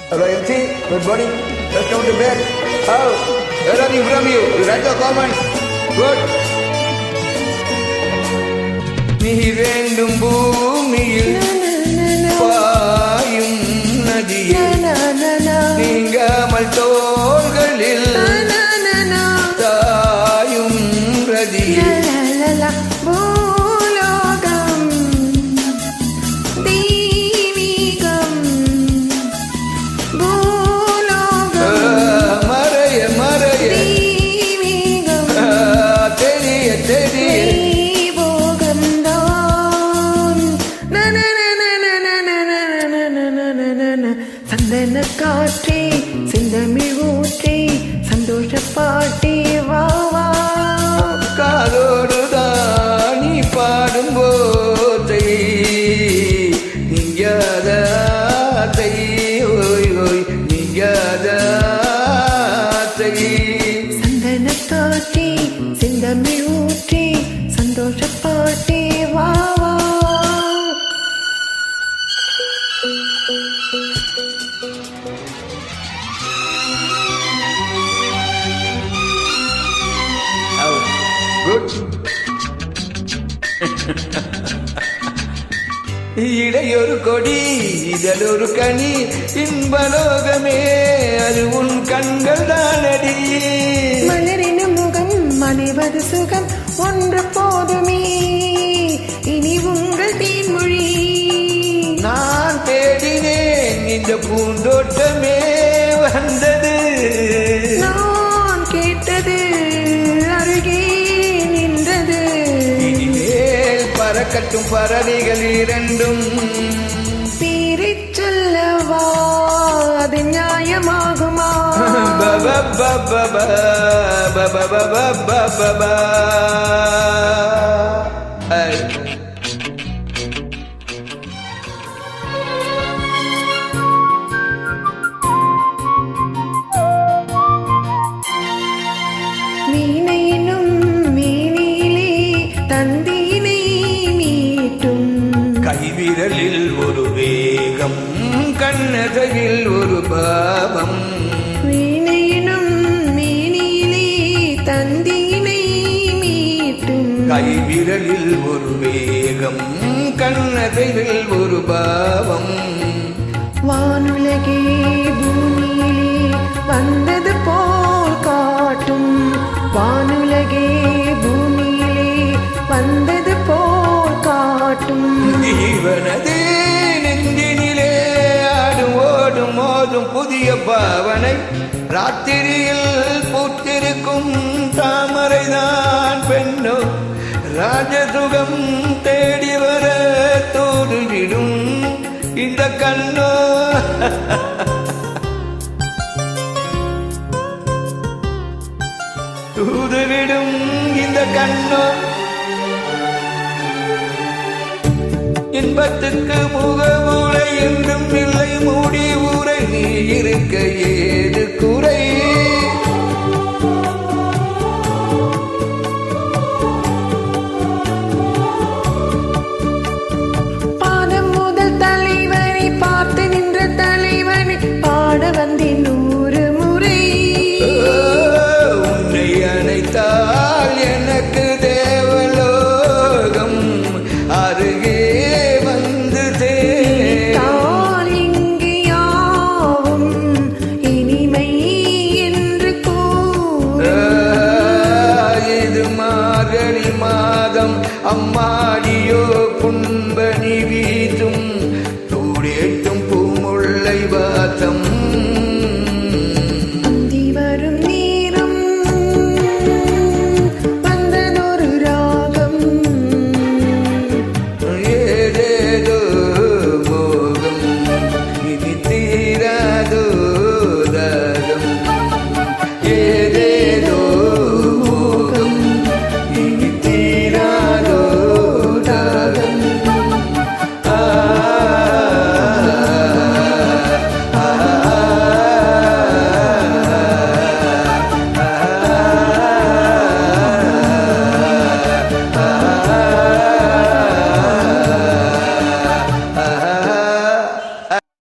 Hello MC, good morning. Welcome to bed. How? Where are you from you? You write the comment. Good. நீ வேண்டும் பூமியில் பாயும் நதியில் நீங்காமல் தோள்களில் தாயும் ரதியில் சந்தன காற்றே செந்தமிழ் ஊற்றே சந்தோஷ பாட்டே வா வா காதோடுதான் நீ பாடும் போதை நீங்காதை ஓய் ஓய் நீங்காதை சந்தன காற்றே செந்தமிழ் ஊற்றே சந்தோஷ பாட்டே வா வா இடையொரு கொடி இதழொரு கனி இன்பலோகமே அது உன் கண்கள் தானடி மலரினும் முகம் மனைவது சுகம் ஒன்று போதுமே இனி உங்கள் தேன்மொழி நான் தேடினேன் இந்த பூந்தோட்டமே வந்தது நான் கேட்டது அருகே நின்றது இனிமேல் பறக்கட்டும் பறவைகள் இரண்டும் பேரைச் சொல்லவா அது நியாயமாகுமா வீணையினும் மேனிலே தந்தினை மீட்டும் கைவிரலில் ஒரு வேகம் கண்ணதையில் ஒரு பாவம் வீணையினும் மேனிலே தந்தினை மீட்டும் கைவிரலில் ஒரு வேகம் கண்ணதையில் ஒரு பாவம் வானுலகே பூமியிலே வந்தது போல் காட்டும் வானுலகே பூமியிலே வந்தது போல் காட்டும் ஜீவனதே நெஞ்சினிலே ஆடும் ஓடும் மோதும் புதிய பாவனை ராத்திரியில் பூத்திருக்கும் தாமரைதான் பெண்ணோ ராஜசுகம் தேடி வர தோடுவிடும் இந்த கண்ணோ தூதுவிடும் இந்த கண்ணோ இன்பத்துக்கு முகமூரை என்றும் இல்லை மூடி ஊரை நீ இருக்க ஏது குறை பாதம் முதல் தலைவனை பார்த்து நின்ற தலைவனை பாட வந்தேன் 100 முறை உன்னை அணைத்தால் எனக்கு தேவலோகம் அருகே வந்து தால் இங்கு யாவும் இனிமை என்று இது மார்கழி மாதம் அம்மாடியோ புன்பனி வீசும் தூடேட்டும் பூமுல்லை வாசம்